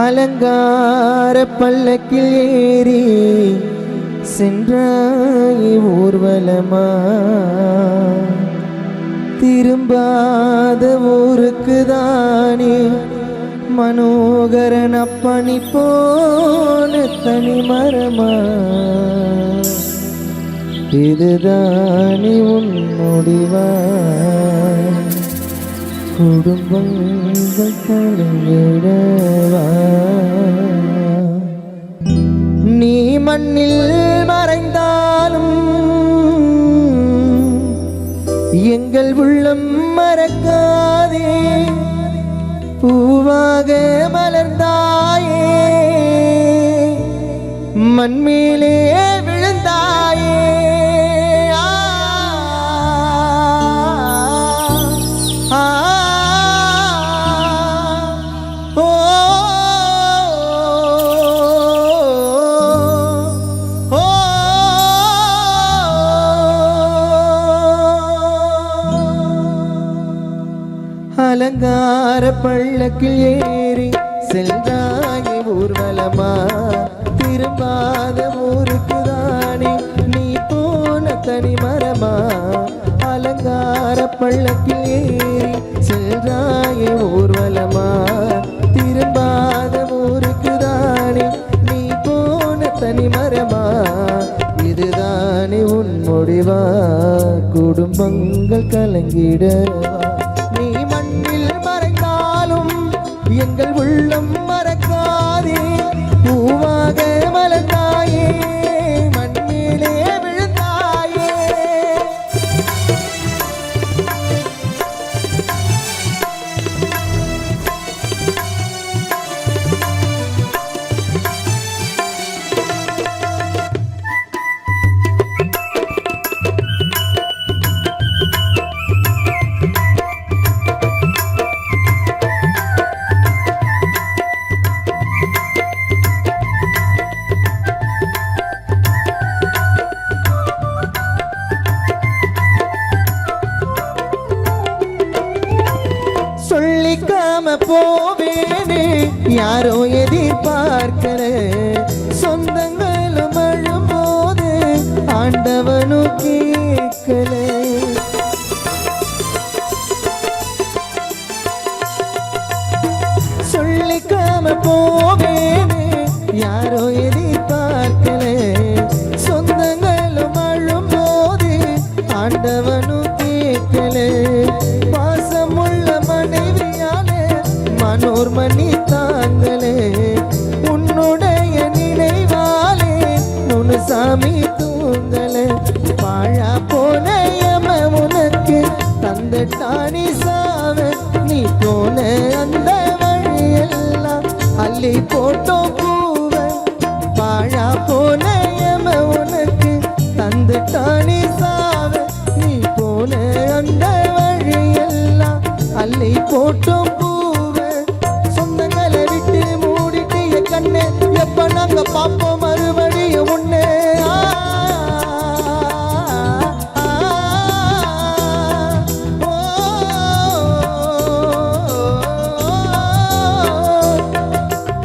அலங்கார பல்லக்கில் ஏறி சென்றாய் ஊர்வலமா, திரும்பாத ஊருக்கு தானே மனோகரன் அப்பனி போன தனி மரமா, இதுதானே உன் முடிவா, குடும்பங்கள் கலங்கிடவா, நீ மண்ணில் மறைந்தாலும் எங்கள் உள்ளம் மறக்காதே, பூவாக மலர்ந்தாயே மண்மேலே விழுந்தாயே, அலங்கார பல்லக்கில் ஏறி சென்றாய் ஊர்வலமா, திரும்பாத ஊருக்கு தானே நீ போன தனி மரமா, அலங்கார பல்லக்கில் ஏறி சென்றாய் ஊர்வலமா, திரும்பாத ஊருக்கு தானே நீ போன தனி மரமா, இதுதானே உன் முடிவா, குடும்பங்கள் கலங்கிடவா, எங்கள் உள்ளம் மறக்காதே, பூவாக மலர்ந்தாயே மண்ணிலே விழுந்தாயே. சொல்லிக்காம போவேனே யாரோ எதிர்பார்க்கல, சொந்தங்களும் அழும்போது ஆண்டவனும் கேட்கல, சொல்லிக்காம போவேனே யாரோ எதிர்பார்க்கல, சொந்தங்களும் அழும்போது ஆண்டவனும் கேட்கல, பாசமுள்ள மனைவியாலே மனோர் மணி தாங்களே, உன்னுடைய நினைவாலே நுணு சாமி தூங்கலே, பாழா போன யம உனக்கு தந்த டானி சாவ, நீ போன அந்த வழியெல்லாம் அள்ளி போட்டோம் பூவ, பாழா போன யம உனக்கு தந்த டானி சாவ, நீ போன அந்த வழியெல்லாம் அள்ளி போட்டோம் பூவ, சொந்தங்களை விட்டு மூடிட்டு என் கண்ணே எப்ப நாங்க பாப்போம் மறுபடியும் உன்னே,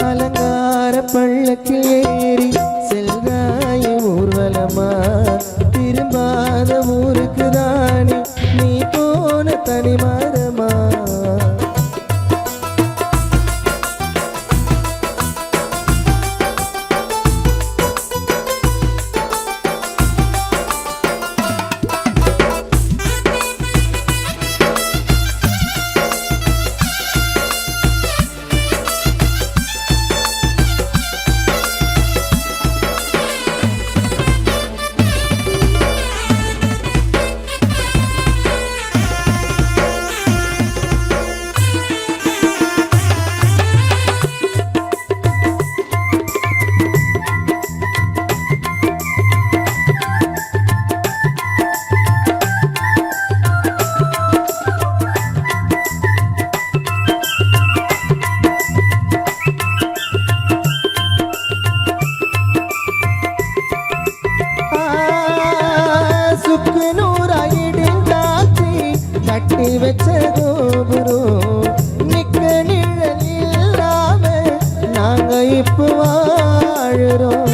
அலங்கார பல்லக்கில் ஏறி செல்றாய் ஊர்வலமா, திரும்பாத ஊருக்கு தானே நீ போன தனி மரமா. கட்டி வச்ச கோபுரம் நிக்க நிழல் இல்லாம நாங்க இப்போ வாழுறோம்.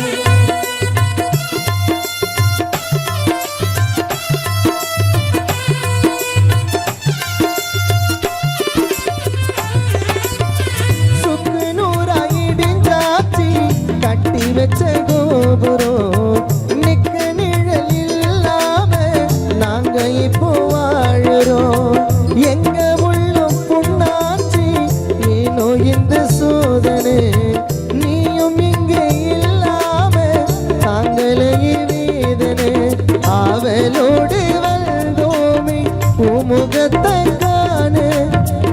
சுக்கு நூறாயிடுஞ்சாச்சி கட்டி வச்ச கோபுரம் நிக்க நிழல் இல்லாம நாங்க இப்போ வாழுறோம். எங்க உள்ளம் புண்ணாச்சி ஏனோ இந்த சோதனை நீயும் இங்கே இல்லாம தாங்களே வேதனை. ஆவலோடு வந்தோமே உமுகத்தை காண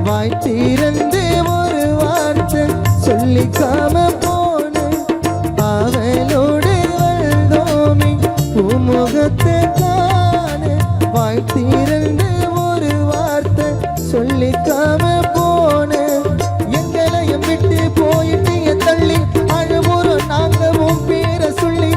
வாய் திறந்து ஒரு வார்த்தை சொல்லிக்காம போன. ஆவலோடு வந்தோமே உமுகத்தை காண வாய் திறந்து ஒரு வார்த்தை சொல்லிக்காம போன. எங்களையும் விட்டு போயிட்டு தள்ளி அழுவுறோம் நாங்க உன் பேரை சொல்லி.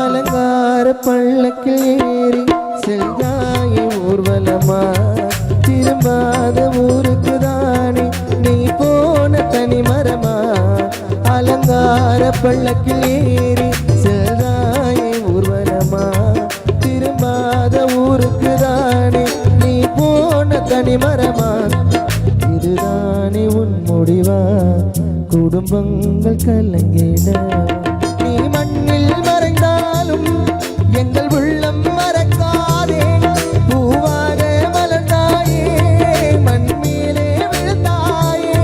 அலங்கார பல்லக்கில் ஏறி செல்காய் ஊர்வலமா திரும்பாத ஊருக்கு தானே நீ போன தனி மரமா. அலங்கார பல்லக்கில் ஏறி செல்காய் ஊர்வலமா திரும்பாத ஊருக்கு தானே நீ போன தனி மரமா. இதுதானே உன் முடிவா குடும்பங்கள் கலங்கிட. நீ மண்ணில் மறைந்தாலும் எங்கள் உள்ளம் மறக்காதே. பூவாக மலர்ந்தாயே மண் மேலே விழுந்தாயே.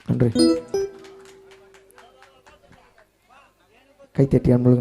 நன்றி. கைத்தட்டி அன்பு